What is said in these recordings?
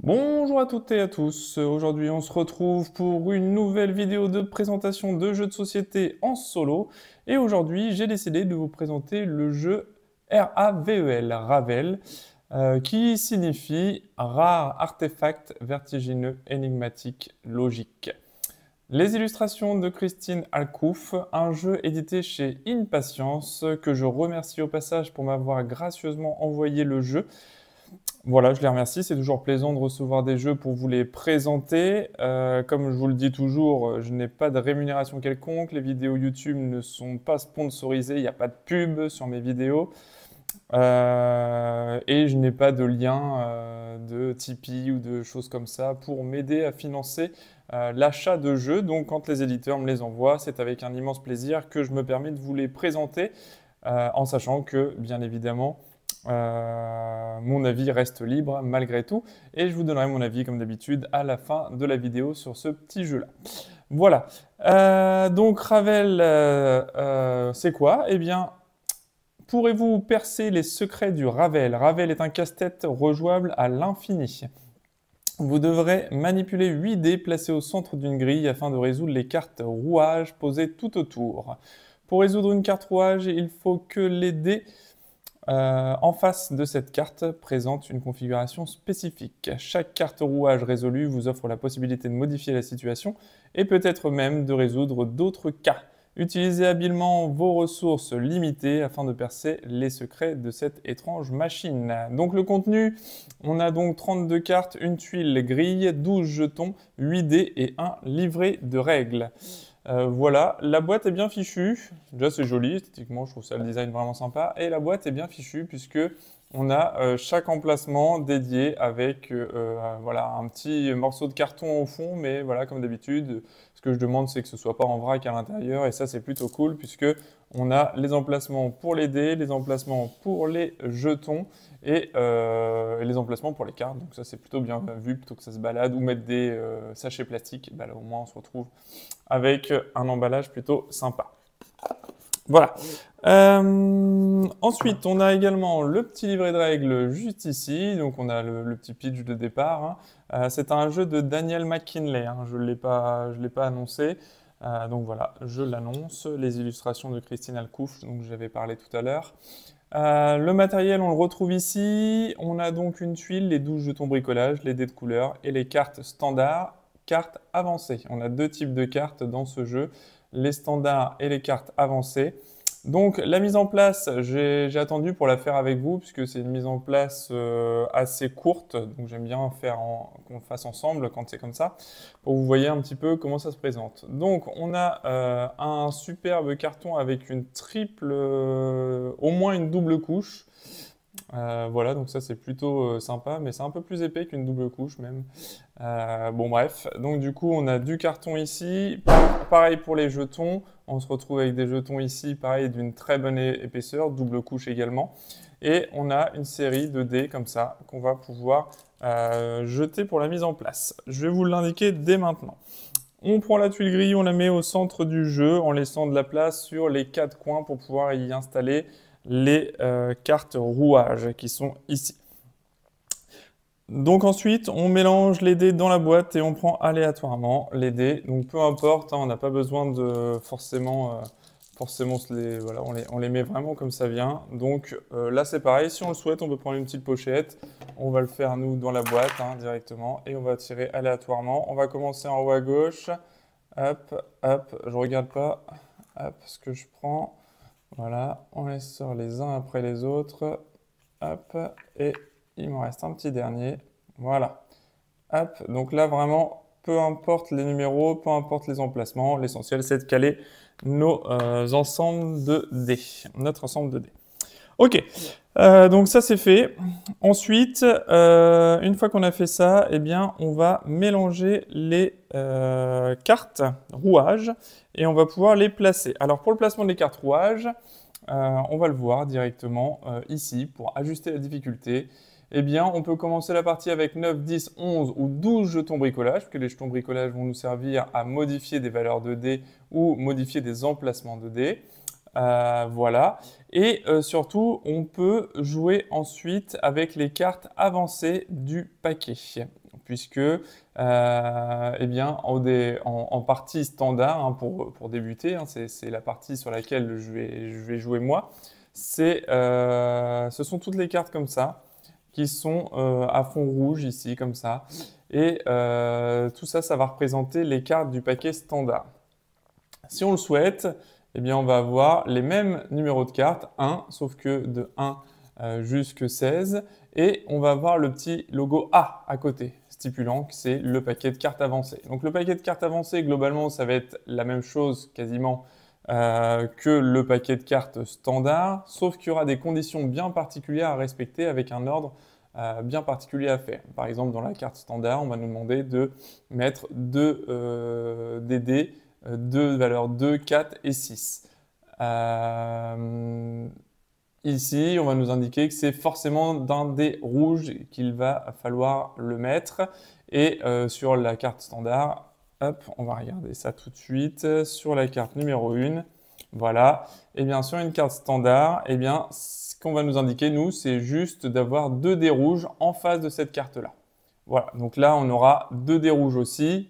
Bonjour à toutes et à tous, aujourd'hui on se retrouve pour une nouvelle vidéo de présentation de jeux de société en solo et aujourd'hui j'ai décidé de vous présenter le jeu RAVEL, Ravel, qui signifie rare artefact vertigineux énigmatique logique. Les illustrations de Christine Alcouf, un jeu édité chez Impatience que je remercie au passage pour m'avoir gracieusement envoyé le jeu. Voilà, je les remercie. C'est toujours plaisant de recevoir des jeux pour vous les présenter. Comme je vous le dis toujours, je n'ai pas de rémunération quelconque. Les vidéos YouTube ne sont pas sponsorisées. Il n'y a pas de pub sur mes vidéos. Et je n'ai pas de lien de Tipeee ou de choses comme ça pour m'aider à financer l'achat de jeux. Donc quand les éditeurs me les envoient, c'est avec un immense plaisir que je me permets de vous les présenter en sachant que, bien évidemment, mon avis reste libre malgré tout et je vous donnerai mon avis comme d'habitude à la fin de la vidéo sur ce petit jeu là. Voilà, donc Ravel, c'est quoi? Eh bien, pourrez-vous percer les secrets du Ravel? Ravel est un casse-tête rejouable à l'infini. Vous devrez manipuler 8 dés placés au centre d'une grille afin de résoudre les cartes rouages posées tout autour. Pour résoudre une carte rouage, il faut que les dés en face de cette carte présente une configuration spécifique. Chaque carte rouage résolue vous offre la possibilité de modifier la situation et peut-être même de résoudre d'autres cas. Utilisez habilement vos ressources limitées afin de percer les secrets de cette étrange machine. Donc le contenu, on a donc 32 cartes, une tuile grille, 12 jetons, 8 dés et un livret de règles. Voilà, la boîte est bien fichue. Déjà, c'est joli, esthétiquement, je trouve ça le design vraiment sympa. Et la boîte est bien fichue puisque on a chaque emplacement dédié avec voilà, un petit morceau de carton au fond, mais voilà, comme d'habitude, ce que je demande, c'est que ce soit pas en vrac à l'intérieur. Et ça, c'est plutôt cool puisque on a les emplacements pour les dés, les emplacements pour les jetons et les emplacements pour les cartes. Donc ça, c'est plutôt bien vu plutôt que ça se balade ou mettre des sachets plastiques. Bah, là, au moins, on se retrouve avec un emballage plutôt sympa. Voilà. Ensuite, on a également le petit livret de règles juste ici. Donc, on a le petit pitch de départ. Hein. C'est un jeu de Daniel McKinley. Hein. Je ne l'ai pas annoncé. Donc voilà, je l'annonce. Les illustrations de Christine Alcouf, dont j'avais parlé tout à l'heure. Le matériel, on le retrouve ici. On a donc une tuile, les 12 jetons bricolage, les dés de couleur et les cartes standards, cartes avancées. On a deux types de cartes dans ce jeu, les standards et les cartes avancées. Donc la mise en place, j'ai attendu pour la faire avec vous puisque c'est une mise en place assez courte. Donc j'aime bien qu'on le fasse ensemble quand c'est comme ça pour que vous voyez un petit peu comment ça se présente. Donc on a un superbe carton avec une triple, au moins une double couche. Voilà, donc ça c'est plutôt sympa, mais c'est un peu plus épais qu'une double couche même. Bon bref, donc du coup on a du carton ici, pareil pour les jetons, on se retrouve avec des jetons ici, pareil d'une très bonne épaisseur, double couche également. Et on a une série de dés comme ça qu'on va pouvoir jeter pour la mise en place. Je vais vous l'indiquer dès maintenant. On prend la tuile grille, on la met au centre du jeu en laissant de la place sur les 4 coins pour pouvoir y installer les cartes rouages qui sont ici. Donc ensuite, on mélange les dés dans la boîte et on prend aléatoirement les dés. Donc peu importe, hein, on n'a pas besoin de forcément voilà, on les met vraiment comme ça vient. Donc là c'est pareil, si on le souhaite, on peut prendre une petite pochette. On va le faire nous dans la boîte hein, directement et on va tirer aléatoirement. On va commencer en haut à gauche. Hop, hop, je regarde pas. Hop, ce que je prends. Voilà, on les sort les uns après les autres. Hop, et il m'en reste un petit dernier. Voilà. Hop, donc là vraiment, peu importe les numéros, peu importe les emplacements, l'essentiel c'est de caler nos ensembles de dés, notre ensemble de dés. Ok, donc ça c'est fait. Ensuite, une fois qu'on a fait ça, eh bien, on va mélanger les cartes rouages et on va pouvoir les placer. Alors pour le placement des cartes rouages, on va le voir directement ici pour ajuster la difficulté. Eh bien, on peut commencer la partie avec 9, 10, 11 ou 12 jetons bricolage, parce que les jetons bricolage vont nous servir à modifier des valeurs de dés ou modifier des emplacements de dés. Voilà. Et surtout, on peut jouer ensuite avec les cartes avancées du paquet. puisque eh bien, en partie standard, hein, pour débuter, hein, c'est la partie sur laquelle je vais jouer moi, ce sont toutes les cartes comme ça, qui sont à fond rouge ici, comme ça. Et tout ça, ça va représenter les cartes du paquet standard. Si on le souhaite, eh bien, on va avoir les mêmes numéros de cartes, 1, sauf que de 1 jusqu'à 16. Et on va avoir le petit logo A à côté, stipulant que c'est le paquet de cartes avancées. Donc le paquet de cartes avancées, globalement, ça va être la même chose quasiment que le paquet de cartes standard, sauf qu'il y aura des conditions bien particulières à respecter avec un ordre bien particulier à faire. Par exemple, dans la carte standard, on va nous demander de mettre des dés de valeurs 2, 4 et 6. Ici, on va nous indiquer que c'est forcément d'un dé rouge qu'il va falloir le mettre. Et sur la carte standard, hop, on va regarder ça tout de suite. Sur la carte numéro 1, voilà. Et bien sur une carte standard, eh bien, ce qu'on va nous indiquer, nous, c'est juste d'avoir 2 dés rouges en face de cette carte-là. Voilà, donc là, on aura 2 dés rouges aussi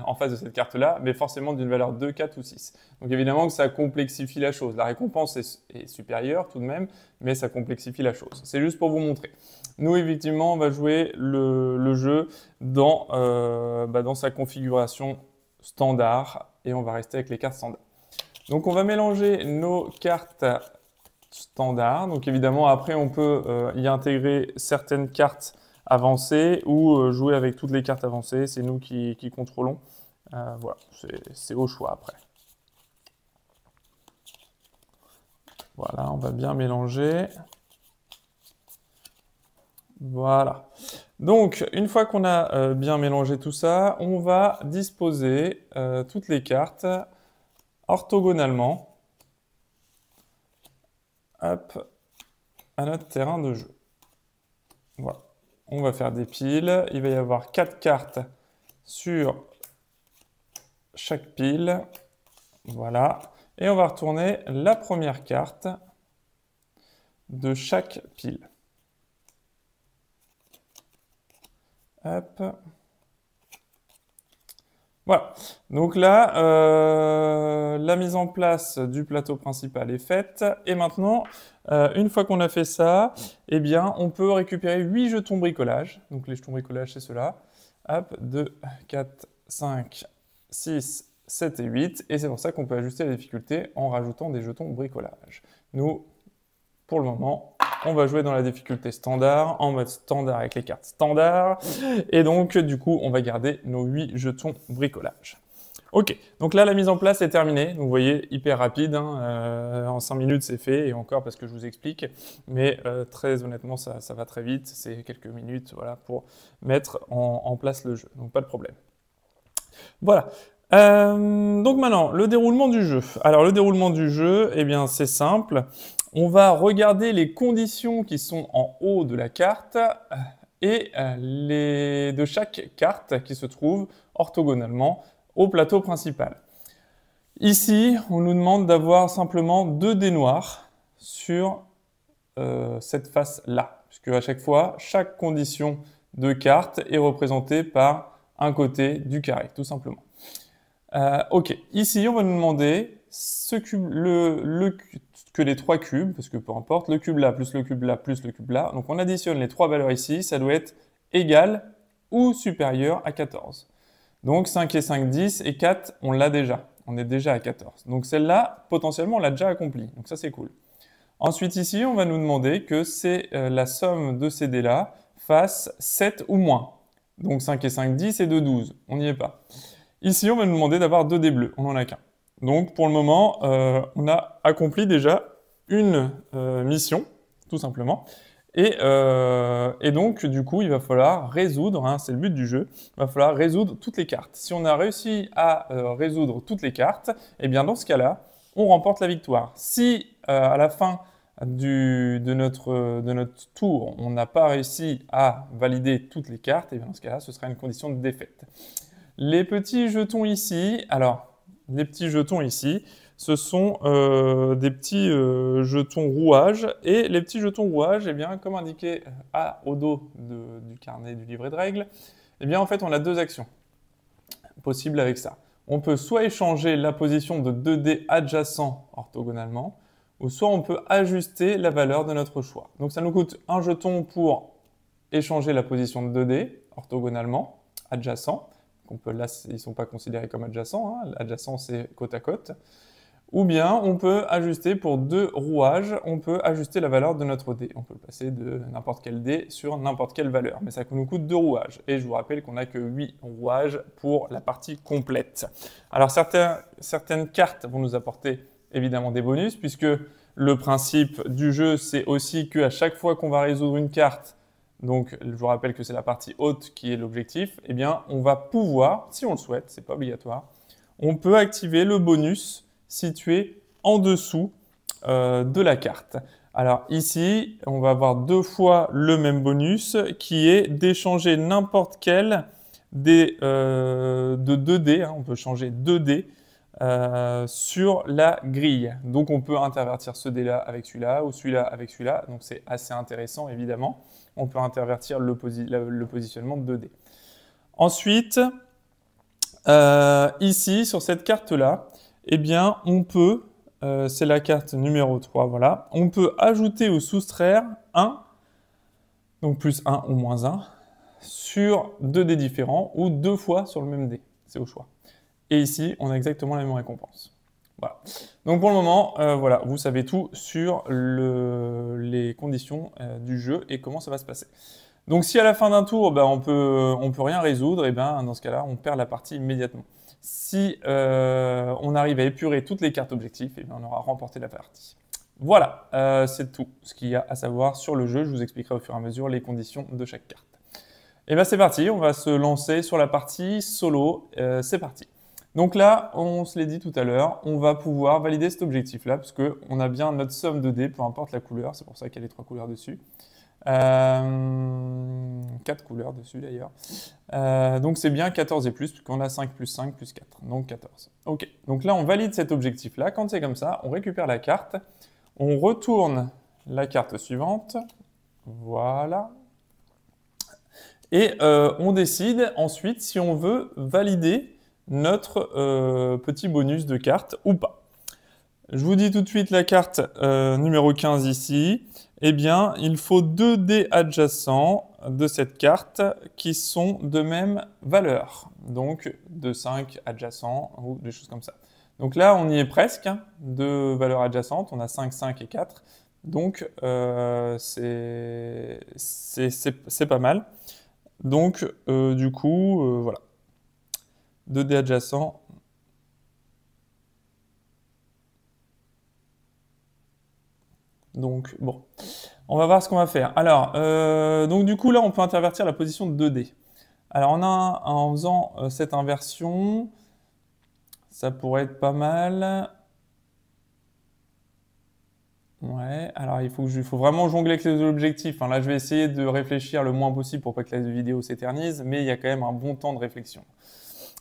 en face de cette carte-là, mais forcément d'une valeur 2, 4 ou 6. Donc évidemment que ça complexifie la chose. La récompense est supérieure tout de même, mais ça complexifie la chose. C'est juste pour vous montrer. Nous, effectivement, on va jouer le jeu dans sa configuration standard, et on va rester avec les cartes standards. Donc on va mélanger nos cartes standards. Donc évidemment, après, on peut y intégrer certaines cartes avancées ou jouer avec toutes les cartes avancées. C'est nous qui contrôlons. Voilà, c'est au choix après. Voilà, on va bien mélanger. Voilà. Donc, une fois qu'on a bien mélangé tout ça, on va disposer toutes les cartes orthogonalement, hop, à notre terrain de jeu. Voilà. On va faire des piles. Il va y avoir 4 cartes sur chaque pile. Voilà. Et on va retourner la première carte de chaque pile. Hop. Voilà. Donc là, la mise en place du plateau principal est faite. Et maintenant, une fois qu'on a fait ça, eh bien, on peut récupérer 8 jetons bricolage. Donc les jetons bricolage, c'est ceux-là. Hop, 2, 4, 5, 6, 7 et 8. Et c'est pour ça qu'on peut ajuster la difficulté en rajoutant des jetons bricolage. Nous, pour le moment, on va jouer dans la difficulté standard, en mode standard avec les cartes standard. Et donc, du coup, on va garder nos 8 jetons bricolage. Ok, donc là, la mise en place est terminée. Donc, vous voyez, hyper rapide. Hein, en 5 minutes, c'est fait. Et encore, parce que je vous explique. Mais très honnêtement, ça va très vite. C'est quelques minutes voilà, pour mettre en place le jeu. Donc, pas de problème. Voilà. Donc maintenant, le déroulement du jeu. Alors, le déroulement du jeu, eh bien, c'est simple. On va regarder les conditions qui sont en haut de la carte et de chaque carte qui se trouve orthogonalement au plateau principal. Ici, on nous demande d'avoir simplement 2 dés noirs sur cette face-là, puisque à chaque fois, chaque condition de carte est représentée par un côté du carré, tout simplement. Ok, ici, on va nous demander ce cube, que les 3 cubes, parce que peu importe, le cube là, plus le cube là, plus le cube là. Donc on additionne les 3 valeurs ici, ça doit être égal ou supérieur à 14. Donc 5 et 5, 10, et 4, on l'a déjà. On est déjà à 14. Donc celle-là, potentiellement, on l'a déjà accomplie. Donc ça, c'est cool. Ensuite, ici, on va nous demander que c'est la somme de ces dés-là fasse 7 ou moins. Donc 5 et 5, 10, et 2, 12. On n'y est pas. Ici, on va nous demander d'avoir 2 dés bleus. On n'en a qu'un. Donc, pour le moment, on a accompli déjà une mission, tout simplement. Et donc, du coup, il va falloir résoudre, hein, c'est le but du jeu, il va falloir résoudre toutes les cartes. Si on a réussi à résoudre toutes les cartes, eh bien, dans ce cas-là, on remporte la victoire. Si, à la fin de notre tour, on n'a pas réussi à valider toutes les cartes, et bien, dans ce cas-là, ce sera une condition de défaite. Les petits jetons ici, alors, les petits jetons ici, ce sont des petits jetons rouages. Et les petits jetons rouages, eh bien, comme indiqué au dos du carnet du livret de règles, Eh bien, en fait, on a deux actions possibles avec ça. On peut soit échanger la position de 2D adjacent orthogonalement, ou soit on peut ajuster la valeur de notre choix. Donc ça nous coûte un jeton pour échanger la position de 2D orthogonalement, adjacent. Là, ils ne sont pas considérés comme adjacents, hein. Adjacent, c'est côte à côte. Ou bien, on peut ajuster pour 2 rouages, on peut ajuster la valeur de notre dé. On peut le passer de n'importe quel dé sur n'importe quelle valeur. Mais ça nous coûte 2 rouages. Et je vous rappelle qu'on n'a que 8 rouages pour la partie complète. Alors, certaines cartes vont nous apporter évidemment des bonus, puisque le principe du jeu, c'est aussi qu'à chaque fois qu'on va résoudre une carte, donc je vous rappelle que c'est la partie haute qui est l'objectif, eh bien, on va pouvoir, si on le souhaite, c'est pas obligatoire, on peut activer le bonus situé en dessous de la carte. Alors ici, on va avoir 2 fois le même bonus qui est d'échanger n'importe quel de 2 dés, hein, on peut changer 2 dés sur la grille. Donc on peut intervertir ce dé-là avec celui-là ou celui-là avec celui-là, donc c'est assez intéressant évidemment. On peut intervertir le positionnement de 2 dés. Ensuite, ici sur cette carte-là, eh bien, on peut, c'est la carte numéro 3, voilà, on peut ajouter ou soustraire 1, donc plus 1 ou moins 1, sur 2 dés différents ou 2 fois sur le même dé, c'est au choix. Et ici, on a exactement la même récompense. Voilà. Donc pour le moment, voilà, vous savez tout sur les conditions du jeu et comment ça va se passer. Donc si à la fin d'un tour, on peut rien résoudre, et dans ce cas-là, on perd la partie immédiatement. Si on arrive à épurer toutes les cartes objectifs, on aura remporté la partie. Voilà, c'est tout ce qu'il y a à savoir sur le jeu. Je vous expliquerai au fur et à mesure les conditions de chaque carte. Et bien c'est parti, on va se lancer sur la partie solo. C'est parti. Donc là, on se l'est dit tout à l'heure, on va pouvoir valider cet objectif-là, parce qu'on a bien notre somme de dés, peu importe la couleur, c'est pour ça qu'il y a les 3 couleurs dessus. 4 couleurs dessus d'ailleurs. Donc c'est bien 14 et plus, puisqu'on a 5 plus 5 plus 4, donc 14. Ok, donc là on valide cet objectif-là. Quand c'est comme ça, on récupère la carte, on retourne la carte suivante, voilà. Et on décide ensuite si on veut valider notre petit bonus de carte ou pas. Je vous dis tout de suite la carte numéro 15 ici. Eh bien, il faut 2 dés adjacents de cette carte qui sont de même valeur. Donc, de 5 adjacents ou des choses comme ça. Donc là, on y est presque, hein, de valeurs adjacentes. On a 5, 5 et 4. Donc, c'est pas mal. Donc, du coup, voilà. 2 dés adjacents. Donc, bon, on va voir ce qu'on va faire. Alors, donc du coup, là, on peut intervertir la position de 2 dés. Alors, en faisant cette inversion, ça pourrait être pas mal. Ouais, alors il faut vraiment jongler avec les objectifs, hein. Là, je vais essayer de réfléchir le moins possible pour pas que la vidéo s'éternise, mais il y a quand même un bon temps de réflexion.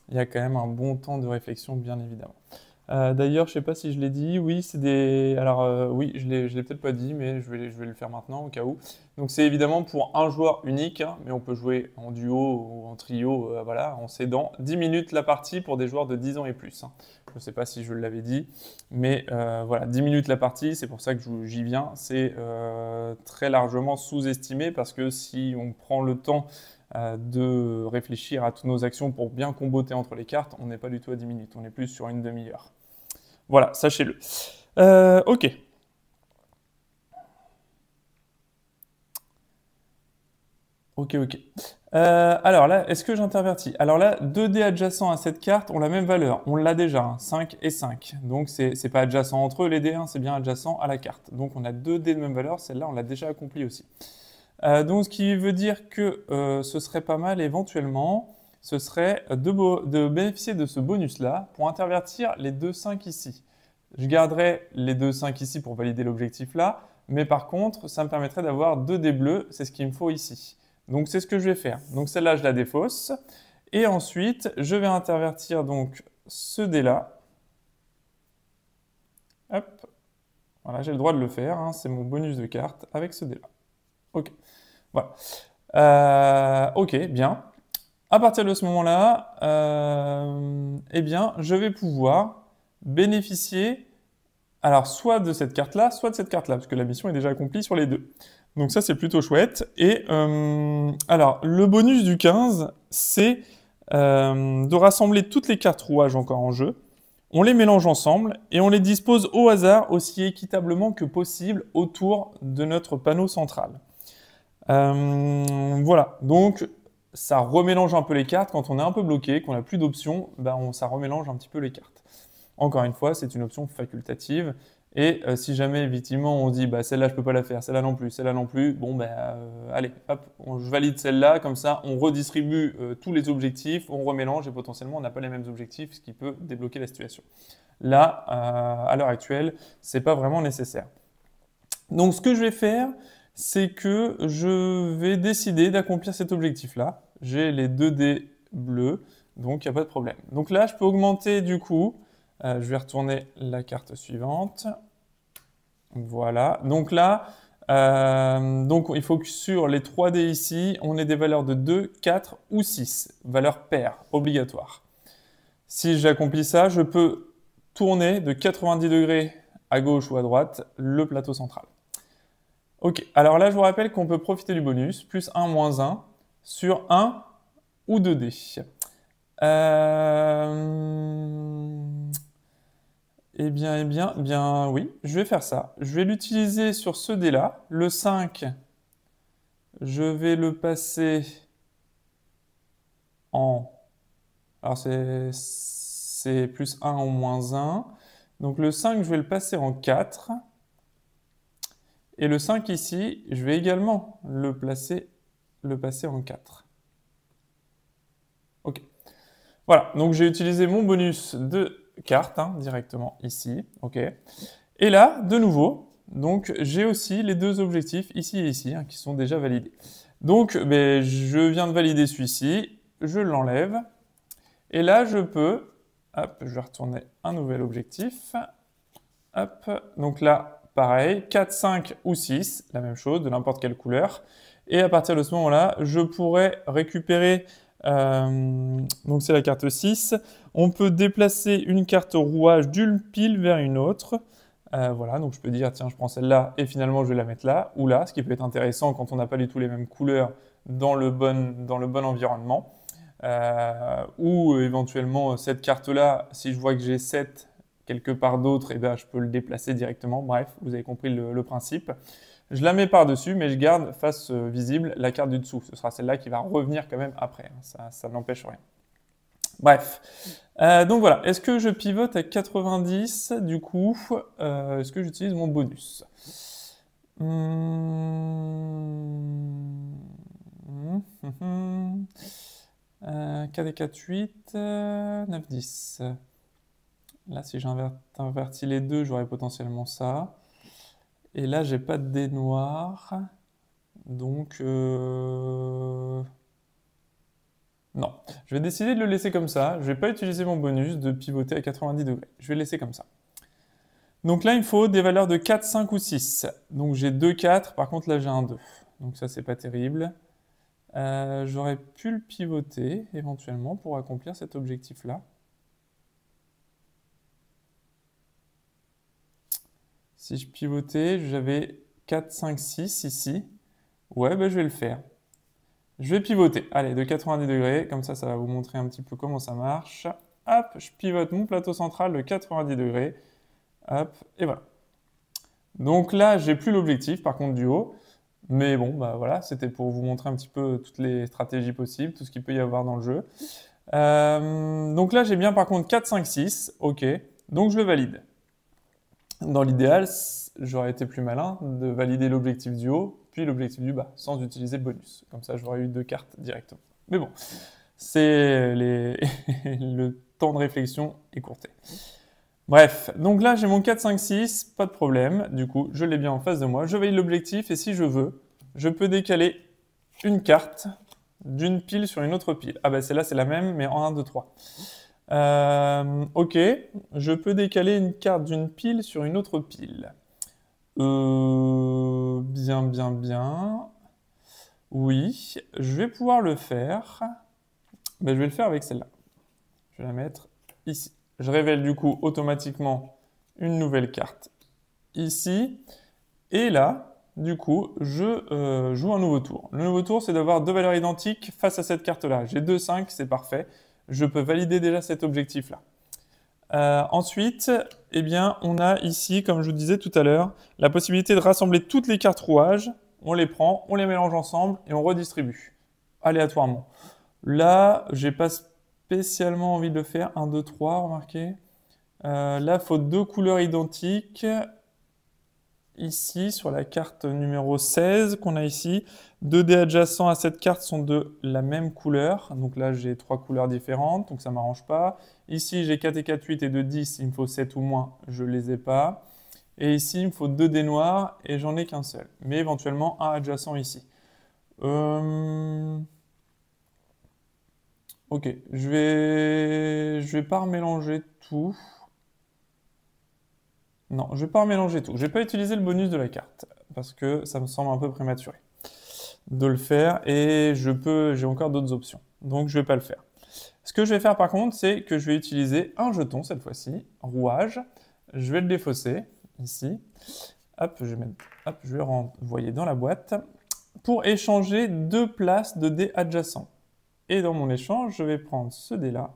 Il y a quand même un bon temps de réflexion, bien évidemment. D'ailleurs, je sais pas si je l'ai dit, oui, c'est des... Alors, oui, je l'ai peut-être pas dit, mais je vais le faire maintenant, au cas où. Donc, c'est évidemment pour un joueur unique, hein, mais on peut jouer en duo ou en trio, voilà, en s'aidant. 10 minutes la partie pour des joueurs de 10 ans et plus, hein. Je ne sais pas si je l'avais dit, mais voilà, 10 minutes la partie, c'est pour ça que j'y viens. C'est très largement sous-estimé, parce que si on prend le temps de réfléchir à toutes nos actions pour bien comboter entre les cartes, on n'est pas du tout à 10 minutes, on est plus sur une demi-heure. Voilà, sachez-le. Ok. Ok. Alors là, est-ce que j'intervertis? Alors là, 2 dés adjacents à cette carte ont la même valeur. On l'a déjà, hein, 5 et 5. Donc, c'est pas adjacent entre eux, les dés, hein, c'est bien adjacent à la carte. Donc, on a 2 dés de même valeur. Celle-là, on l'a déjà accompli aussi. Donc, ce qui veut dire que ce serait pas mal, éventuellement, ce serait de bénéficier de ce bonus-là pour intervertir les 2 5 ici. Je garderai les 2 5 ici pour valider l'objectif là, mais par contre, ça me permettrait d'avoir 2 dés bleus, c'est ce qu'il me faut ici. Donc c'est ce que je vais faire. Donc celle-là, je la défausse. Et ensuite, je vais intervertir donc ce dé-là. Hop. Voilà, j'ai le droit de le faire, hein, c'est mon bonus de carte avec ce dé-là. Ok. Voilà. Ok, bien. À partir de ce moment-là, eh bien, je vais pouvoir bénéficier alors soit de cette carte-là, soit de cette carte-là, parce que la mission est déjà accomplie sur les deux. Donc ça, c'est plutôt chouette. Et alors, le bonus du 15, c'est de rassembler toutes les cartes rouages encore en jeu. On les mélange ensemble et on les dispose au hasard aussi équitablement que possible autour de notre panneau central. Voilà, donc ça remélange un peu les cartes. Quand on est un peu bloqué, qu'on n'a plus d'options, ben ça remélange un petit peu les cartes. Encore une fois, c'est une option facultative. Et si jamais, effectivement, on se dit bah, celle-là, je peux pas la faire, celle-là non plus, bon, ben, allez, hop, je valide celle-là, comme ça, on redistribue tous les objectifs, on remélange et potentiellement, on n'a pas les mêmes objectifs, ce qui peut débloquer la situation. Là, à l'heure actuelle, c'est pas vraiment nécessaire. Donc, ce que je vais faire, c'est que je vais décider d'accomplir cet objectif-là. J'ai les 2 dés bleus, donc il n'y a pas de problème. Donc là, je peux augmenter du coup. Je vais retourner la carte suivante. Voilà. Donc là, donc il faut que sur les 3 dés ici, on ait des valeurs de 2, 4 ou 6. Valeurs paires, obligatoires. Si j'accomplis ça, je peux tourner de 90 degrés à gauche ou à droite le plateau central. Ok, alors là, je vous rappelle qu'on peut profiter du bonus, plus 1, moins 1, sur 1 ou 2 dés. Eh bien, oui, je vais faire ça. Je vais l'utiliser sur ce dé-là. Le 5, je vais le passer en... Alors, c'est plus 1 ou moins 1. Donc, le 5, je vais le passer en 4. Et le 5 ici, je vais également le passer en 4. Ok. Voilà, donc j'ai utilisé mon bonus de carte directement ici. Ok. Et là, de nouveau, donc j'ai aussi les 2 objectifs ici et ici qui sont déjà validés. Donc je viens de valider celui-ci, je l'enlève. Et là, je peux, hop, je vais retourner un nouvel objectif. Hop, donc là, pareil, 4, 5 ou 6, la même chose, de n'importe quelle couleur. Et à partir de ce moment-là, je pourrais récupérer, donc c'est la carte 6, on peut déplacer une carte rouage d'une pile vers une autre. Voilà, donc je peux dire, tiens, je prends celle-là et finalement je vais la mettre là ou là, ce qui peut être intéressant quand on n'a pas du tout les mêmes couleurs dans le bon environnement. Ou éventuellement, cette carte-là, si je vois que j'ai 7 quelque part d'autre, eh ben, je peux le déplacer directement. Bref, vous avez compris le principe. Je la mets par-dessus, mais je garde face visible la carte du dessous. Ce sera celle-là qui va revenir quand même après. Ça n'empêche rien. Bref. Donc voilà. Est-ce que je pivote à 90 du coup est-ce que j'utilise mon bonus KD 4, 8, 9, 10. Là, si j'invertis les deux, j'aurais potentiellement ça. Et là, j'ai pas de dés noirs. Donc, non. Je vais décider de le laisser comme ça. Je vais pas utiliser mon bonus de pivoter à 90 degrés. Je vais le laisser comme ça. Donc là, il me faut des valeurs de 4, 5 ou 6. Donc j'ai 2, 4. Par contre, là, j'ai un 2. Donc ça, c'est pas terrible. J'aurais pu le pivoter, éventuellement, pour accomplir cet objectif-là. Si je pivotais, j'avais 4, 5, 6 ici. Ouais, je vais le faire. Je vais pivoter. Allez, de 90 degrés. Comme ça, ça va vous montrer un petit peu comment ça marche. Hop, je pivote mon plateau central de 90 degrés. Hop, et voilà. Donc là, j'ai plus l'objectif, par contre, du haut. Mais bon, voilà, c'était pour vous montrer un petit peu toutes les stratégies possibles, tout ce qu'il peut y avoir dans le jeu. Donc là, j'ai bien par contre 4, 5, 6. Ok, donc je le valide. Dans l'idéal, j'aurais été plus malin de valider l'objectif du haut, puis l'objectif du bas, sans utiliser le bonus. Comme ça, j'aurais eu 2 cartes directement. Mais bon, c'est le temps de réflexion écourté. Bref, donc là, j'ai mon 4, 5, 6, pas de problème. Du coup, je l'ai bien en face de moi. Je valide l'objectif et si je veux, je peux décaler une carte d'une pile sur une autre pile. Ah celle-là, c'est la même, mais en 1, 2, 3. Ok, je peux décaler une carte d'une pile sur une autre pile. Bien. Oui, je vais pouvoir le faire. Ben, je vais le faire avec celle-là. Je vais la mettre ici. Je révèle du coup automatiquement une nouvelle carte ici. Et là, du coup, je joue un nouveau tour. Le nouveau tour, c'est d'avoir deux valeurs identiques face à cette carte-là. J'ai 2, 5, c'est parfait. Je peux valider déjà cet objectif-là. Ensuite, eh bien, on a ici, comme je vous disais tout à l'heure, la possibilité de rassembler toutes les cartes rouages. On les prend, on les mélange ensemble et on redistribue aléatoirement. Là, j'ai pas spécialement envie de le faire. 1, 2, 3, remarquez. Là, il faut deux couleurs identiques. Ici, sur la carte numéro 16 qu'on a ici, 2 dés adjacents à cette carte sont de la même couleur. Donc là, j'ai 3 couleurs différentes, donc ça ne m'arrange pas. Ici, j'ai 4 et 4, 8 et 2, 10. Il me faut 7 ou moins, je ne les ai pas. Et ici, il me faut 2 dés noirs et j'en ai qu'un seul. Mais éventuellement, un adjacent ici. Ok, je vais pas remélanger tout. Non, je vais pas remélanger tout. Je vais pas utiliser le bonus de la carte parce que ça me semble un peu prématuré de le faire et j'ai encore d'autres options. Donc je vais pas le faire. Ce que je vais faire par contre, c'est que je vais utiliser un jeton cette fois-ci, rouage. Je vais le défausser ici. Hop, je vais le renvoyer dans la boîte pour échanger deux places de dés adjacents. Et dans mon échange, je vais prendre ce dé-là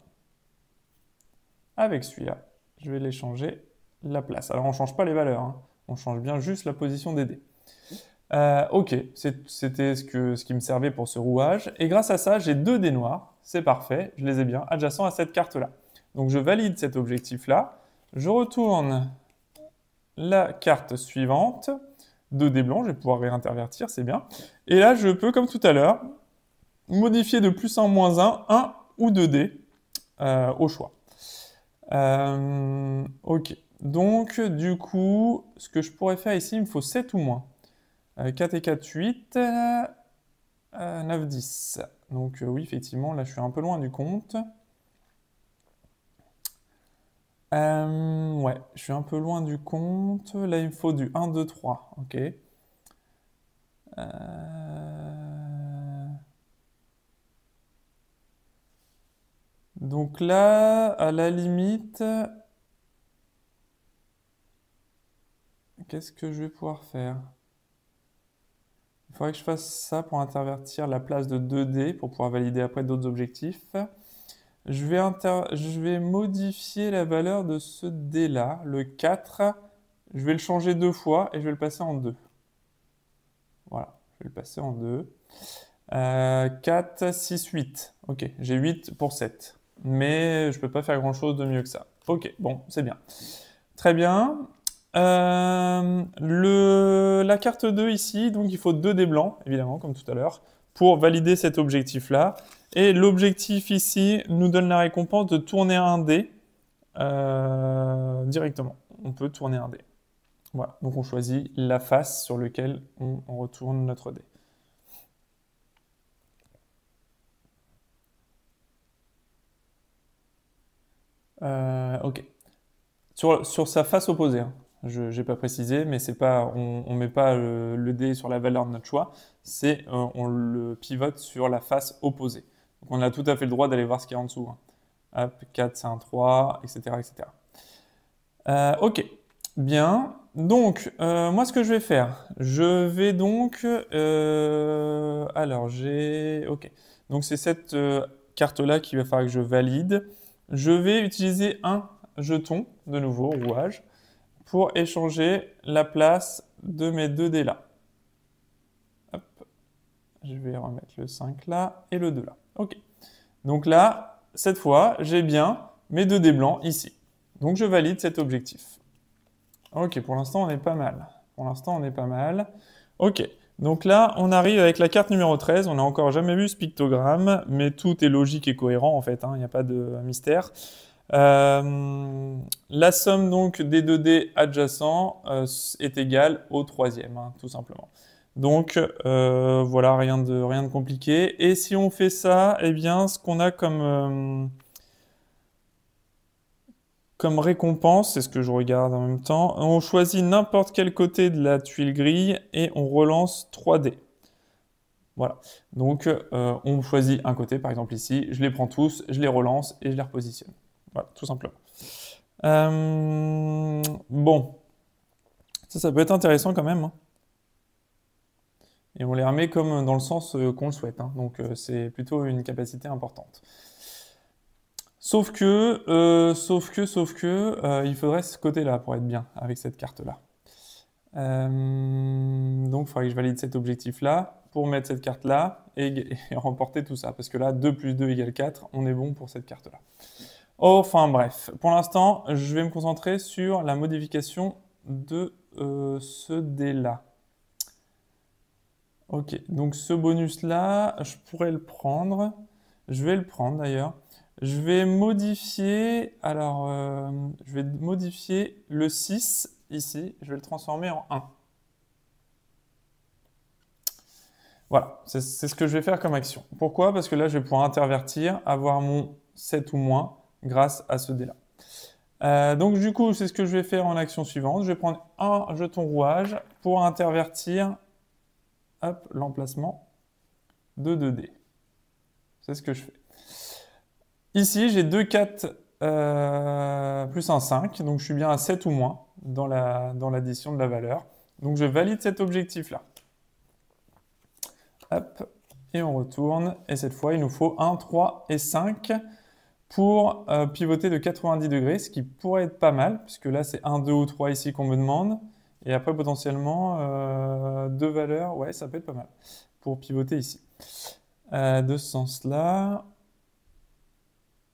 avec celui-là. Je vais l'échanger la place. Alors on ne change pas les valeurs, hein. On change bien juste la position des dés. Ok, c'était ce qui me servait pour ce rouage. Et grâce à ça, j'ai deux dés noirs. C'est parfait, je les ai bien adjacents à cette carte-là. Donc je valide cet objectif-là. Je retourne la carte suivante. Deux dés blancs, je vais pouvoir réintervertir, c'est bien. Et là, je peux, comme tout à l'heure, modifier de +1, -1 ou 2 dés au choix. Ok. Donc, du coup, ce que je pourrais faire ici, il me faut 7 ou moins. 4 et 4, 8. 9, 10. Donc, oui, effectivement, là, je suis un peu loin du compte. Ouais, je suis un peu loin du compte. Là, il me faut du 1, 2, 3. Ok. Donc là, à la limite, qu'est-ce que je vais pouvoir faire? Il faudrait que je fasse ça pour intervertir la place de 2D pour pouvoir valider après d'autres objectifs. Je vais modifier la valeur de ce dé-là, le 4. Je vais le changer deux fois et je vais le passer en 2. Voilà, je vais le passer en 2. 4, 6, 8. Ok, j'ai 8 pour 7. Mais je ne peux pas faire grand-chose de mieux que ça. Ok, bon, c'est bien. Très bien. La carte 2 ici, donc il faut 2 dés blancs, évidemment, comme tout à l'heure, pour valider cet objectif-là. Et l'objectif ici nous donne la récompense de tourner un dé directement. On peut tourner un dé. Voilà, donc on choisit la face sur laquelle on retourne notre dé. Ok. Sur sa face opposée, hein. Je n'ai pas précisé, mais c'est pas, on ne met pas le dé sur la valeur de notre choix, on le pivote sur la face opposée. Donc on a tout à fait le droit d'aller voir ce qu'il y a en dessous, hein. Hop, 4, c'est un 3, etc. etc. Ok, bien. Donc, moi, ce que je vais faire, je vais donc... alors, j'ai... Ok. Donc, c'est cette carte-là qu'il va falloir que je valide. Je vais utiliser un jeton, de nouveau, rouage, pour échanger la place de mes deux dés là. Hop. Je vais remettre le 5 là et le 2 là. Ok. Donc là, cette fois, j'ai bien mes deux dés blancs ici. Donc je valide cet objectif. Ok, pour l'instant, on est pas mal. Pour l'instant, on est pas mal. Ok, donc là, on arrive avec la carte numéro 13. On n'a encore jamais vu ce pictogramme, mais tout est logique et cohérent en fait, hein. Il n'y a pas de mystère. La somme donc des 2 dés adjacents est égale au troisième, hein, tout simplement. Donc voilà, rien de compliqué. Et si on fait ça, eh bien, ce qu'on a comme récompense, c'est ce que je regarde en même temps, on choisit n'importe quel côté de la tuile grille et on relance 3 dés. Voilà. Donc, on choisit un côté, par exemple ici, je les prends tous, je les relance et je les repositionne. Voilà, tout simplement. Bon, ça peut être intéressant quand même, hein. Et on les remet comme dans le sens qu'on le souhaite, hein. Donc, c'est plutôt une capacité importante. Sauf que, il faudrait ce côté-là pour être bien avec cette carte-là. Donc, il faudrait que je valide cet objectif-là pour mettre cette carte-là et remporter tout ça. Parce que là, 2 plus 2 égale 4, on est bon pour cette carte-là. Enfin bref, pour l'instant, je vais me concentrer sur la modification de ce dé-là. Ok, donc ce bonus-là, je pourrais le prendre. Je vais le prendre d'ailleurs. Je vais modifier, alors, je vais modifier le 6 ici. Je vais le transformer en 1. Voilà, c'est ce que je vais faire comme action. Pourquoi? Parce que là, je vais pouvoir intervertir, avoir mon 7 ou moins grâce à ce dé-là. Donc du coup, c'est ce que je vais faire en action suivante. Je vais prendre un jeton rouage pour intervertir l'emplacement de 2 dés. C'est ce que je fais. Ici, j'ai 2 4 plus un 5, donc je suis bien à 7 ou moins dans l'addition de la valeur. Donc je valide cet objectif-là. Hop, et on retourne. Et cette fois, il nous faut 1, 3 et 5 pour pivoter de 90 degrés, ce qui pourrait être pas mal, puisque là, c'est 1, 2 ou 3 ici qu'on me demande. Et après, potentiellement, 2 valeurs, ouais, ça peut être pas mal pour pivoter ici. De ce sens-là,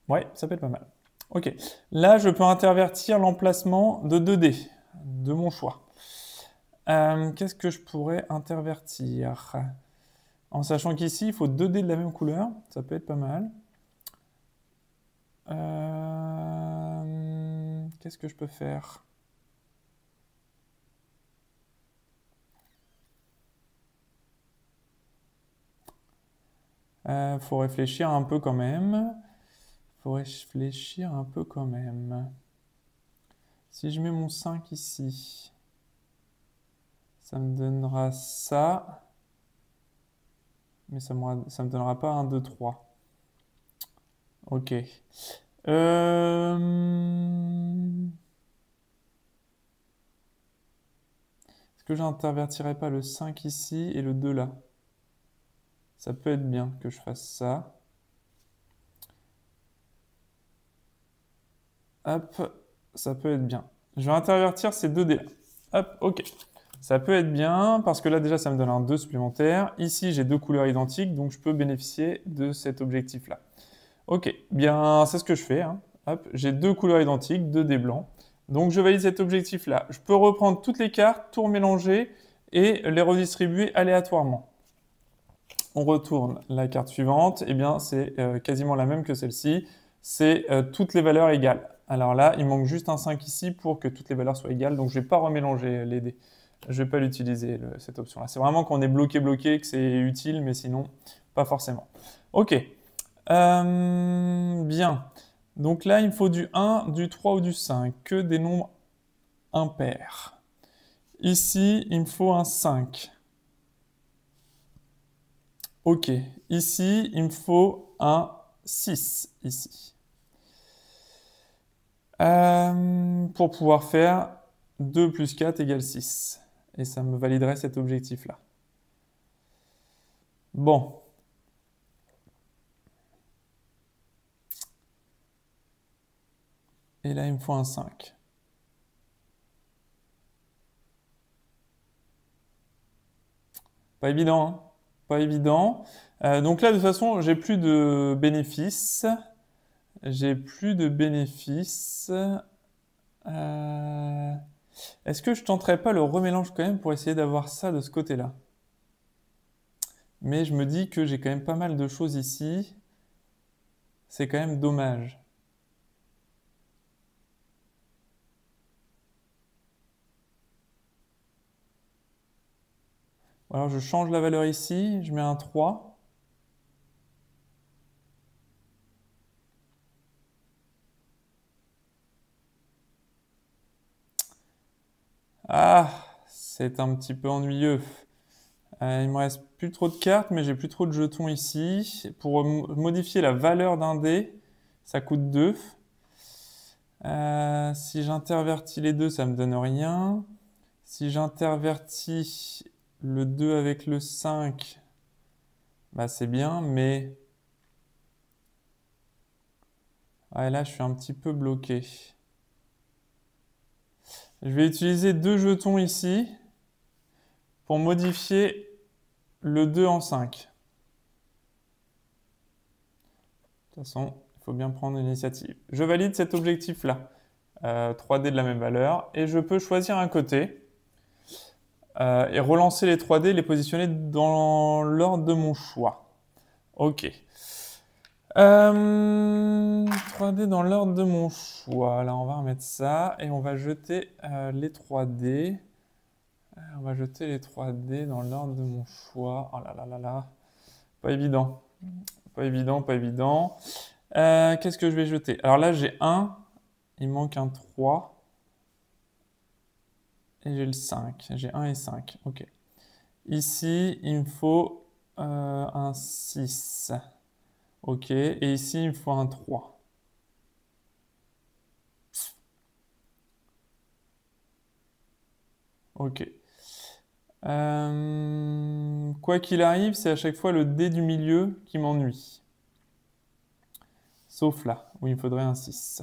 ouais, ça peut être pas mal. Ok, là, je peux intervertir l'emplacement de 2 dés, de mon choix. Qu'est-ce que je pourrais intervertir? En sachant qu'ici, il faut 2 dés de la même couleur, ça peut être pas mal. Qu'est-ce que je peux faire? Faut réfléchir un peu quand même. Faut réfléchir un peu quand même. Si je mets mon 5 ici, ça me donnera ça. Mais ça me donnera pas un 2, 3. Ok. Est-ce que j'intervertirais pas le 5 ici et le 2 là? Ça peut être bien que je fasse ça. Hop, ça peut être bien. Je vais intervertir ces 2 dés là. Hop, ok. Ça peut être bien parce que là déjà ça me donne un 2 supplémentaire. Ici j'ai 2 couleurs identiques donc je peux bénéficier de cet objectif là. Ok, bien c'est ce que je fais, hein. Hop, j'ai 2 couleurs identiques, 2 dés blancs. Donc je valide cet objectif là. Je peux reprendre toutes les cartes, tout remélanger et les redistribuer aléatoirement. On retourne la carte suivante, et bien c'est quasiment la même que celle-ci, c'est toutes les valeurs égales. Alors là, il manque juste un 5 ici pour que toutes les valeurs soient égales, donc je ne vais pas remélanger les dés. Je ne vais pas l'utiliser, cette option-là. C'est vraiment quand on est bloqué, que c'est utile, mais sinon, pas forcément. Ok. Bien. Donc là, il me faut du 1, du 3 ou du 5, que des nombres impairs. Ici, il me faut un 5. Ok, ici, il me faut un 6, ici. Pour pouvoir faire 2 plus 4 égale 6. Et ça me validerait cet objectif-là. Bon. Et là, il me faut un 5. Pas évident, hein? Pas évident. Donc là, de toute façon, j'ai plus de bénéfices. J'ai plus de bénéfices. Est-ce que je tenterais pas le remélange quand même pour essayer d'avoir ça de ce côté-là? Mais je me dis que j'ai quand même pas mal de choses ici. C'est quand même dommage. Alors je change la valeur ici, je mets un 3. Ah, c'est un petit peu ennuyeux. Il me reste plus trop de cartes, mais j'ai plus trop de jetons ici. Pour modifier la valeur d'un dé, ça coûte 2. Si j'intervertis les deux, ça me donne rien. Si j'intervertis le 2 avec le 5, bah c'est bien, mais ouais, là je suis un petit peu bloqué. Je vais utiliser 2 jetons ici pour modifier le 2 en 5. De toute façon, il faut bien prendre l'initiative. Je valide cet objectif-là. 3D de la même valeur. Et je peux choisir un côté et relancer les 3D, les positionner dans l'ordre de mon choix. Ok. 3D dans l'ordre de mon choix. Là, on va remettre ça et on va jeter les 3D. On va jeter les 3D dans l'ordre de mon choix. Oh là là là là. Pas évident. Pas évident, pas évident. Qu'est-ce que je vais jeter? Alors là, j'ai 1. Il manque un 3. Et j'ai le 5. J'ai 1 et 5. Ok. Ici, il me faut un 6. Ok. Et ici, il me faut un 3. Ok. Quoi qu'il arrive, c'est à chaque fois le dé du milieu qui m'ennuie. Sauf là, où il me faudrait un 6.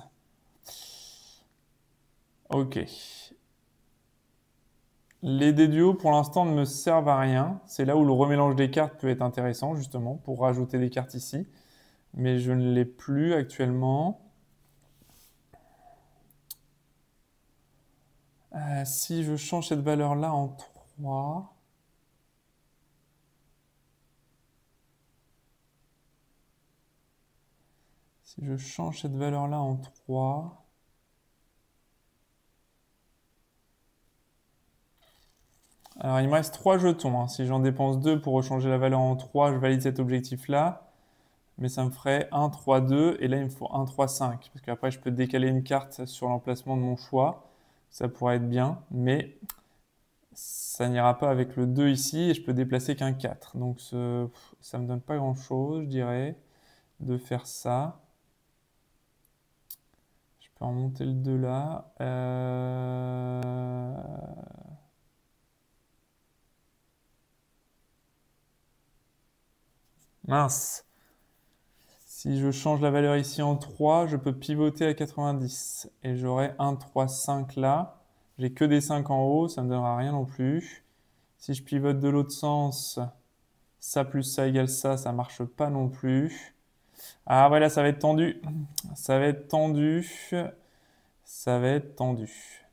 Ok. Les dés du haut, pour l'instant, ne me servent à rien. C'est là où le remélange des cartes peut être intéressant, justement, pour rajouter des cartes ici. Mais je ne l'ai plus actuellement. Si je change cette valeur-là en 3... Si je change cette valeur-là en 3... Alors, il me reste 3 jetons, hein. Si j'en dépense 2 pour rechanger la valeur en 3, je valide cet objectif-là. Mais ça me ferait 1, 3, 2. Et là, il me faut 1, 3, 5. Parce qu'après, je peux décaler une carte sur l'emplacement de mon choix. Ça pourrait être bien. Mais ça n'ira pas avec le 2 ici. Et je peux déplacer qu'un 4. Donc, ça ne me donne pas grand-chose, je dirais, de faire ça. Je peux remonter le 2 là. Mince. Si je change la valeur ici en 3, je peux pivoter à 90. Et j'aurai 1, 3, 5 là. J'ai que des 5 en haut, ça ne me donnera rien non plus. Si je pivote de l'autre sens, ça plus ça égale ça, ça marche pas non plus. Ah voilà, ça va être tendu. Ça va être tendu. Ça va être tendu.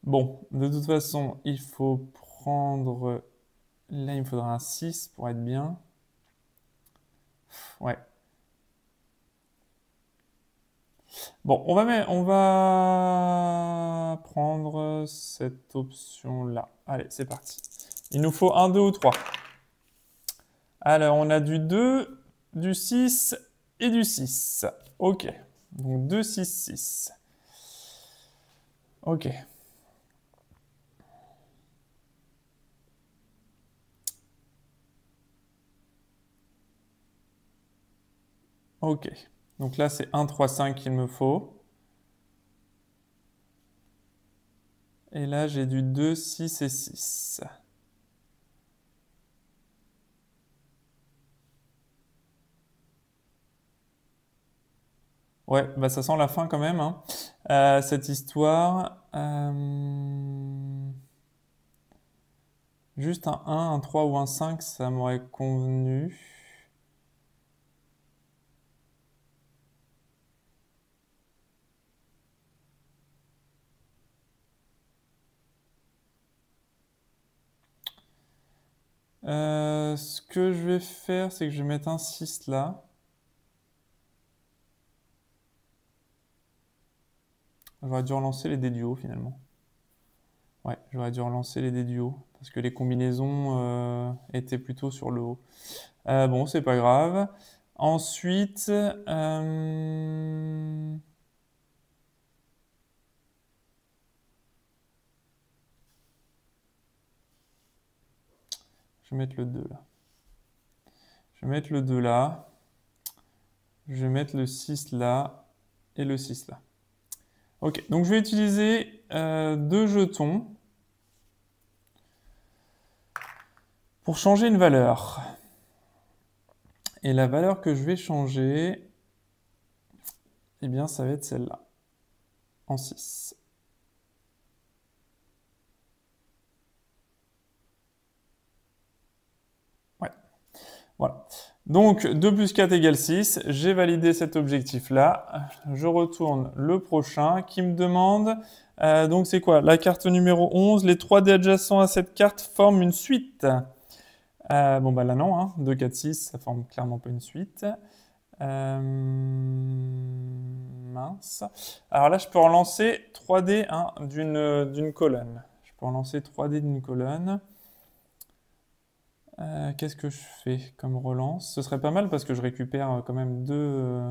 Bon, de toute façon, il faut prendre... Là, il me faudra un 6 pour être bien. Ouais. Bon, on va prendre cette option-là. Allez, c'est parti. Il nous faut un 2 ou 3. Alors, on a du 2, du 6 et du 6. Ok. Donc 2, 6, 6. Ok. Ok. Donc là, c'est 1, 3, 5 qu'il me faut. Et là, j'ai du 2, 6 et 6. Ouais, bah ça sent la fin quand même, hein. Cette histoire. Juste un 1, un 3 ou un 5, ça m'aurait convenu. Ce que je vais faire, c'est que je vais mettre un 6 là. J'aurais dû relancer les dés du haut finalement. Ouais, j'aurais dû relancer les dés du haut. Parce que les combinaisons étaient plutôt sur le haut. Bon, c'est pas grave. Ensuite, Je vais mettre le 2 là. Je vais mettre le 2 là. Je vais mettre le 6 là et le 6 là. Ok, donc je vais utiliser 2 jetons pour changer une valeur. Et la valeur que je vais changer, eh bien, ça va être celle-là, en 6. Ouais, voilà. Donc, 2 plus 4 égale 6. J'ai validé cet objectif-là. Je retourne le prochain qui me demande... donc, c'est quoi? La carte numéro 11. Les 3 dés adjacents à cette carte forment une suite. Bon, bah là, non. Hein. 2, 4, 6, ça forme clairement pas une suite. Mince. Alors là, je peux relancer 3 dés hein, d'une colonne. Je peux relancer 3 dés d'une colonne. Qu'est-ce que je fais comme relance? Ce serait pas mal parce que je récupère quand même 2...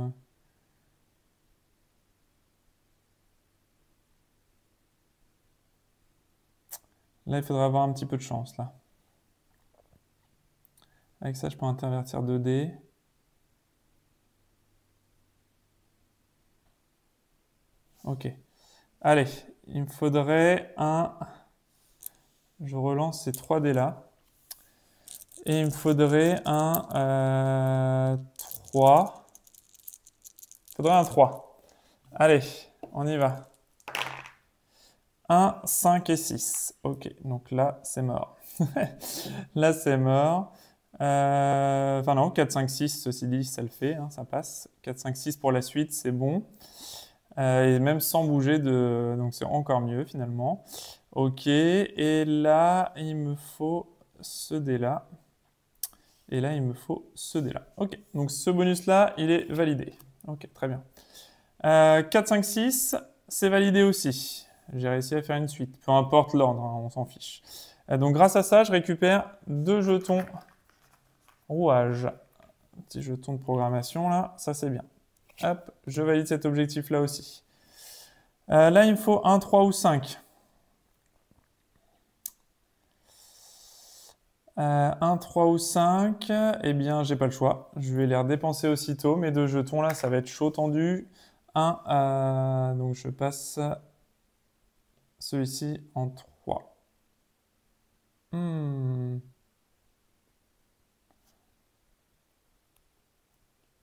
Là, il faudrait avoir un petit peu de chance, là. Avec ça, je peux intervertir 2 dés. Ok. Allez, il me faudrait un... Je relance ces 3 dés là. Et il me faudrait un 3. Il faudrait un 3. Allez, on y va. 1, 5 et 6. Ok, donc là, c'est mort. Là, c'est mort. Enfin non, 4, 5, 6, ceci dit, ça le fait, hein, ça passe. 4, 5, 6 pour la suite, c'est bon. Et même sans bouger de... Donc c'est encore mieux finalement. Ok, et là, il me faut ce dé-là. Et là, il me faut ce dé-là. Ok, donc ce bonus-là, il est validé. Ok, très bien. 4, 5, 6, c'est validé aussi. J'ai réussi à faire une suite. Peu importe l'ordre, hein, on s'en fiche. Donc grâce à ça, je récupère 2 jetons rouage. Petit jeton de programmation là, ça c'est bien. Hop, je valide cet objectif-là aussi. Là, il me faut 1, 3 ou 5. 1, 3 ou 5, eh bien, j'ai pas le choix. Je vais les redépenser aussitôt. Mes 2 jetons là, ça va être chaud tendu. Donc je passe celui-ci en 3.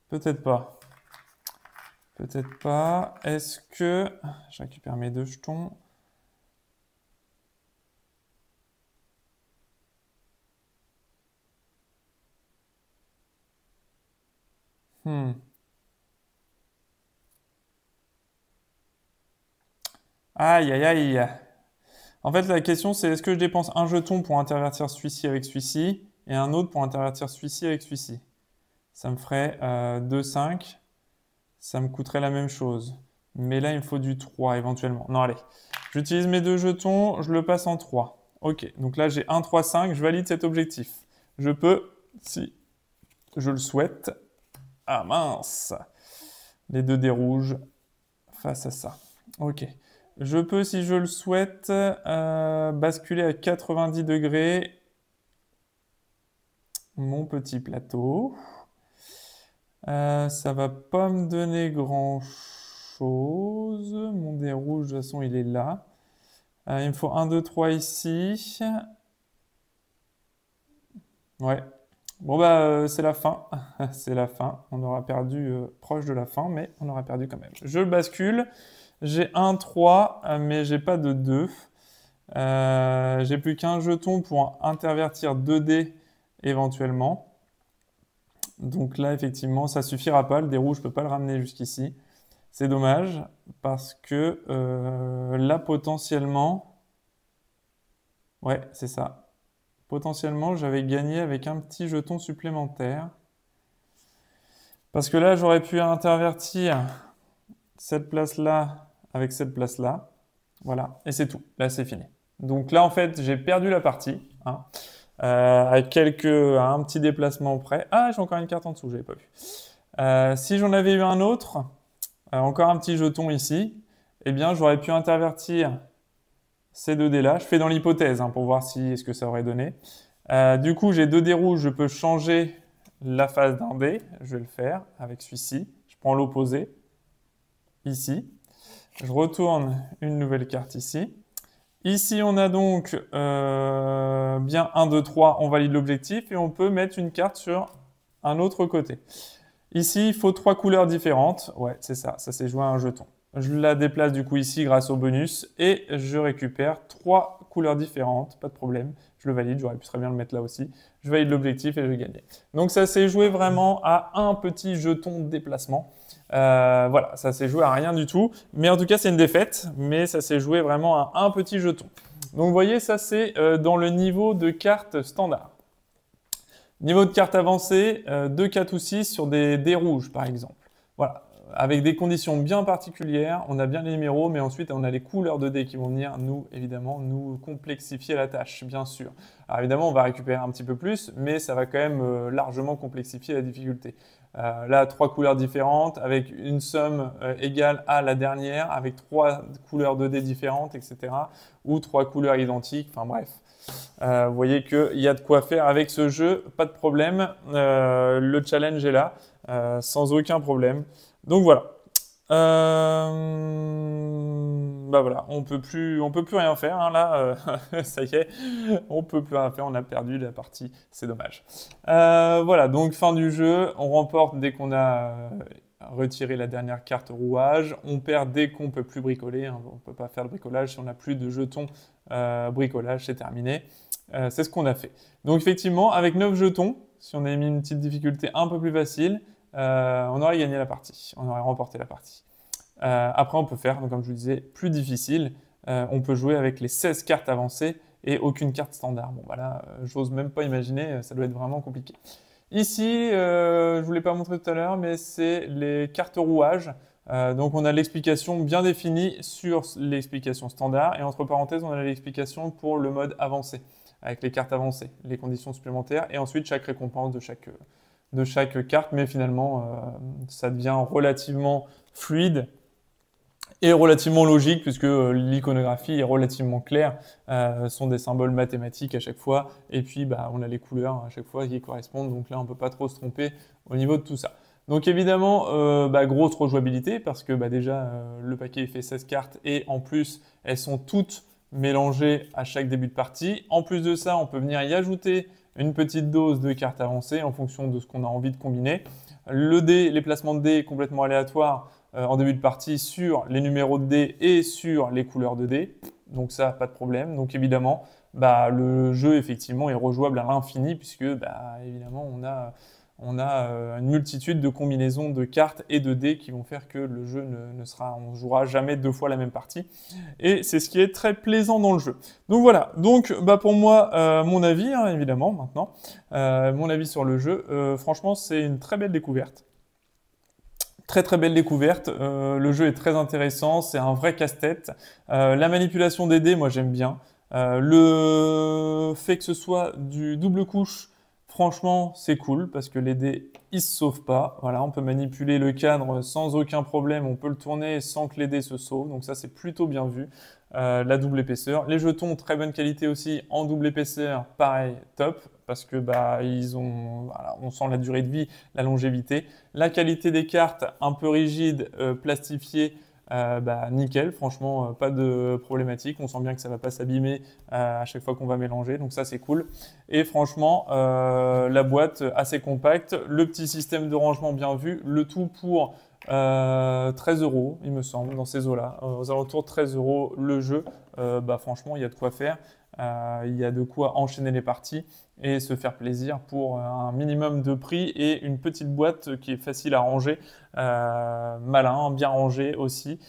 Peut-être pas. Peut-être pas. Est-ce que... Je récupère mes 2 jetons. Aïe, aïe, aïe. En fait, la question, c'est est-ce que je dépense un jeton pour intervertir celui-ci avec celui-ci et un autre pour intervertir celui-ci avec celui-ci? Ça me ferait 2, 5. Ça me coûterait la même chose. Mais là, il me faut du 3 éventuellement. Non, allez. J'utilise mes 2 jetons, je le passe en 3. Ok, donc là, j'ai 1, 3, 5. Je valide cet objectif. Je peux, si je le souhaite... Ah mince! Les 2 dés rouges face à ça. Ok. Je peux, si je le souhaite, basculer à 90 degrés mon petit plateau. Ça va pas me donner grand-chose. Mon dé rouge, de toute façon, il est là. Il me faut 1, 2, 3 ici. Ouais. Bon, bah, c'est la fin. C'est la fin. On aura perdu proche de la fin, mais on aura perdu quand même. Je le bascule. J'ai 1, 3, mais j'ai pas de 2. J'ai plus qu'un jeton pour intervertir 2 dés éventuellement. Donc là, effectivement, ça suffira pas. Le dé rouge, je peux pas le ramener jusqu'ici. C'est dommage, parce que là, potentiellement... Ouais, c'est ça. Potentiellement, j'avais gagné avec un petit jeton supplémentaire. Parce que là, j'aurais pu intervertir cette place-là avec cette place-là. Voilà, et c'est tout. Là, c'est fini. Donc là, en fait, j'ai perdu la partie. Hein, à un petit déplacement près. Ah, j'ai encore une carte en dessous, je n'avais pas vu. Si j'en avais eu un autre, encore un petit jeton ici, eh bien, j'aurais pu intervertir ces 2 dés-là. Je fais dans l'hypothèse hein, pour voir si est-ce que ça aurait donné. Du coup, j'ai 2 dés rouges, je peux changer la face d'un dé. Je vais le faire avec celui-ci. Je prends l'opposé, ici. Je retourne une nouvelle carte ici. Ici, on a donc bien 1, 2, 3, on valide l'objectif et on peut mettre une carte sur un autre côté. Ici, il faut 3 couleurs différentes. Ouais, c'est ça, ça s'est joué à un jeton. Je la déplace du coup ici grâce au bonus et je récupère 3 couleurs différentes, pas de problème. Je le valide, j'aurais pu très bien le mettre là aussi. Je valide l'objectif et je gagne. Donc ça s'est joué vraiment à un petit jeton de déplacement. Voilà, ça s'est joué à rien du tout. Mais en tout cas, c'est une défaite, mais ça s'est joué vraiment à un petit jeton. Donc vous voyez, ça c'est dans le niveau de carte standard. Niveau de carte avancée, 2, 4 ou 6 sur des dés rouges par exemple. Voilà, avec des conditions bien particulières, on a bien les numéros, mais ensuite on a les couleurs de dés qui vont venir évidemment, nous complexifier la tâche, bien sûr. Alors évidemment, on va récupérer un petit peu plus, mais ça va quand même largement complexifier la difficulté. Là, 3 couleurs différentes, avec une somme égale à la dernière, avec 3 couleurs de dés différentes, etc. Ou 3 couleurs identiques, enfin bref. Vous voyez qu'il y a de quoi faire avec ce jeu, pas de problème. Le challenge est là, sans aucun problème. Donc voilà. Bah voilà, on peut plus rien faire hein, là. Ça y est, on peut plus rien faire. On a perdu la partie, c'est dommage. Voilà, donc fin du jeu. On remporte dès qu'on a retiré la dernière carte rouage. On perd dès qu'on peut plus bricoler. Hein. On peut pas faire de bricolage si on n'a plus de jetons bricolage. C'est terminé. C'est ce qu'on a fait. Donc effectivement, avec 9 jetons, si on avait mis une petite difficulté un peu plus facile, on aurait gagné la partie, on aurait remporté la partie. Après, on peut faire, donc, comme je vous disais, plus difficile. On peut jouer avec les 16 cartes avancées et aucune carte standard. Bon, voilà, j'ose même pas imaginer, ça doit être vraiment compliqué. Ici, je ne vous l'ai pas montré tout à l'heure, mais c'est les cartes rouage. Donc, on a l'explication bien définie sur l'explication standard et entre parenthèses, on a l'explication pour le mode avancé, avec les cartes avancées, les conditions supplémentaires et ensuite chaque récompense de chaque carte, mais finalement, ça devient relativement fluide et relativement logique puisque l'iconographie est relativement claire. Ce sont des symboles mathématiques à chaque fois et puis bah, on a les couleurs à chaque fois qui correspondent. Donc là, on ne peut pas trop se tromper au niveau de tout ça. Donc évidemment, grosse rejouabilité parce que déjà, le paquet fait 16 cartes et en plus, elles sont toutes mélangées à chaque début de partie. En plus de ça, on peut venir y ajouter une petite dose de cartes avancées en fonction de ce qu'on a envie de combiner. Les placements de dés complètement aléatoires en début de partie sur les numéros de dés et sur les couleurs de dés. Donc ça, pas de problème. Donc évidemment, le jeu effectivement est rejouable à l'infini puisque évidemment on a une multitude de combinaisons de cartes et de dés qui vont faire que le jeu on ne jouera jamais 2 fois la même partie. Et c'est ce qui est très plaisant dans le jeu. Donc voilà, donc pour moi, mon avis, hein, évidemment, maintenant, mon avis sur le jeu, franchement, c'est une très belle découverte. Très très belle découverte, le jeu est très intéressant, c'est un vrai casse-tête. La manipulation des dés, moi j'aime bien. Le fait que ce soit du double couche, franchement c'est cool parce que les dés ils se sauvent pas. Voilà, on peut manipuler le cadre sans aucun problème, on peut le tourner sans que les dés se sauvent, donc ça c'est plutôt bien vu. La double épaisseur, les jetons très bonne qualité aussi en double épaisseur, pareil top parce que on sent la durée de vie, la longévité. La qualité des cartes, un peu rigide, plastifiée, nickel, franchement, pas de problématique. On sent bien que ça ne va pas s'abîmer à chaque fois qu'on va mélanger, donc ça c'est cool. Et franchement, la boîte assez compacte, le petit système de rangement bien vu, le tout pour 13 €, il me semble, dans ces eaux-là. Aux alentours de 13 € le jeu, franchement, il y a de quoi faire. Il y a de quoi enchaîner les parties et se faire plaisir pour un minimum de prix et une petite boîte qui est facile à ranger, malin, bien rangé aussi,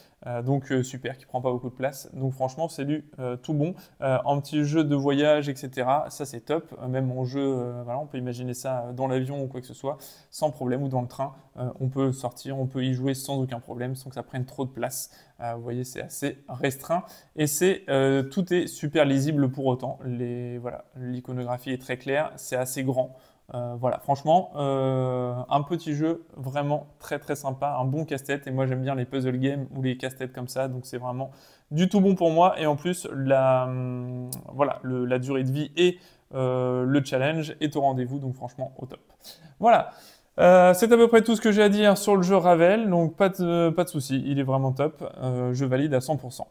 donc super, qui prend pas beaucoup de place. Donc franchement, c'est du tout bon. En petit jeu de voyage, etc., ça c'est top. Même en jeu, on peut imaginer ça dans l'avion ou quoi que ce soit, sans problème, ou dans le train. On peut sortir, on peut y jouer sans aucun problème, sans que ça prenne trop de place. Vous voyez, c'est assez restreint et tout est super lisible pour autant. L'iconographie est très claire, c'est assez grand. Voilà, franchement, un petit jeu vraiment très très sympa, un bon casse-tête. Et moi j'aime bien les puzzle games ou les casse-têtes comme ça, donc c'est vraiment du tout bon pour moi. Et en plus, la durée de vie et le challenge est au rendez-vous, donc franchement au top. Voilà. C'est à peu près tout ce que j'ai à dire sur le jeu Ravel, donc pas de souci, il est vraiment top, je valide à 100%.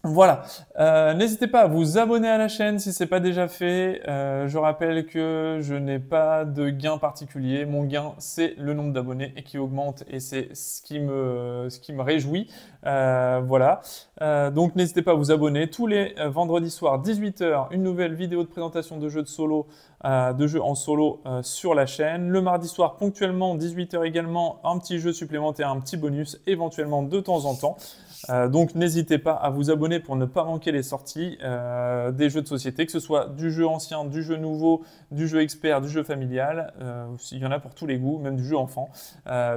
Voilà, n'hésitez pas à vous abonner à la chaîne si ce n'est pas déjà fait. Je rappelle que je n'ai pas de gain particulier. Mon gain, c'est le nombre d'abonnés et qui augmente et c'est ce qui me réjouit. Voilà, donc n'hésitez pas à vous abonner. Tous les vendredis soirs, 18 h, une nouvelle vidéo de présentation de jeux de jeux en solo sur la chaîne. Le mardi soir, ponctuellement, 18 h également, un petit jeu supplémentaire, un petit bonus, éventuellement de temps en temps. Donc n'hésitez pas à vous abonner pour ne pas manquer les sorties des jeux de société, que ce soit du jeu ancien, du jeu nouveau, du jeu expert, du jeu familial. Il y en a pour tous les goûts, même du jeu enfant.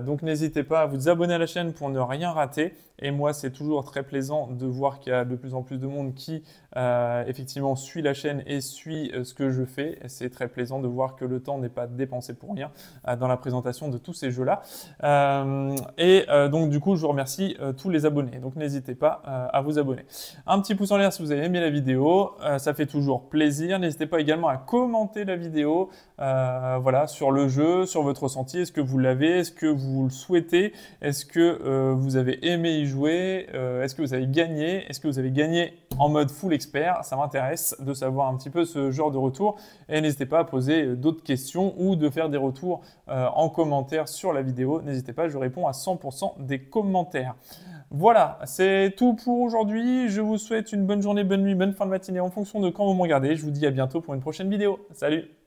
Donc n'hésitez pas à vous abonner à la chaîne pour ne rien rater. Et moi, c'est toujours très plaisant de voir qu'il y a de plus en plus de monde qui effectivement suit la chaîne et suit ce que je fais. C'est très plaisant de voir que le temps n'est pas dépensé pour rien dans la présentation de tous ces jeux-là. Donc du coup, je vous remercie tous les abonnés. Donc n'hésitez pas à vous abonner. Un petit pouce en l'air si vous avez aimé la vidéo, ça fait toujours plaisir. N'hésitez pas également à commenter la vidéo voilà, sur le jeu, sur votre ressenti. Est-ce que vous l'avez? Est-ce que vous le souhaitez? Est-ce que vous avez aimé y jouer? Est-ce que vous avez gagné? Est-ce que vous avez gagné en mode full expert? Ça m'intéresse de savoir un petit peu ce genre de retour. Et n'hésitez pas à poser d'autres questions ou de faire des retours en commentaire sur la vidéo. N'hésitez pas, je réponds à 100% des commentaires. Voilà, c'est tout pour aujourd'hui. Je vous souhaite une bonne journée, bonne nuit, bonne fin de matinée en fonction de quand vous me regardez. Je vous dis à bientôt pour une prochaine vidéo. Salut!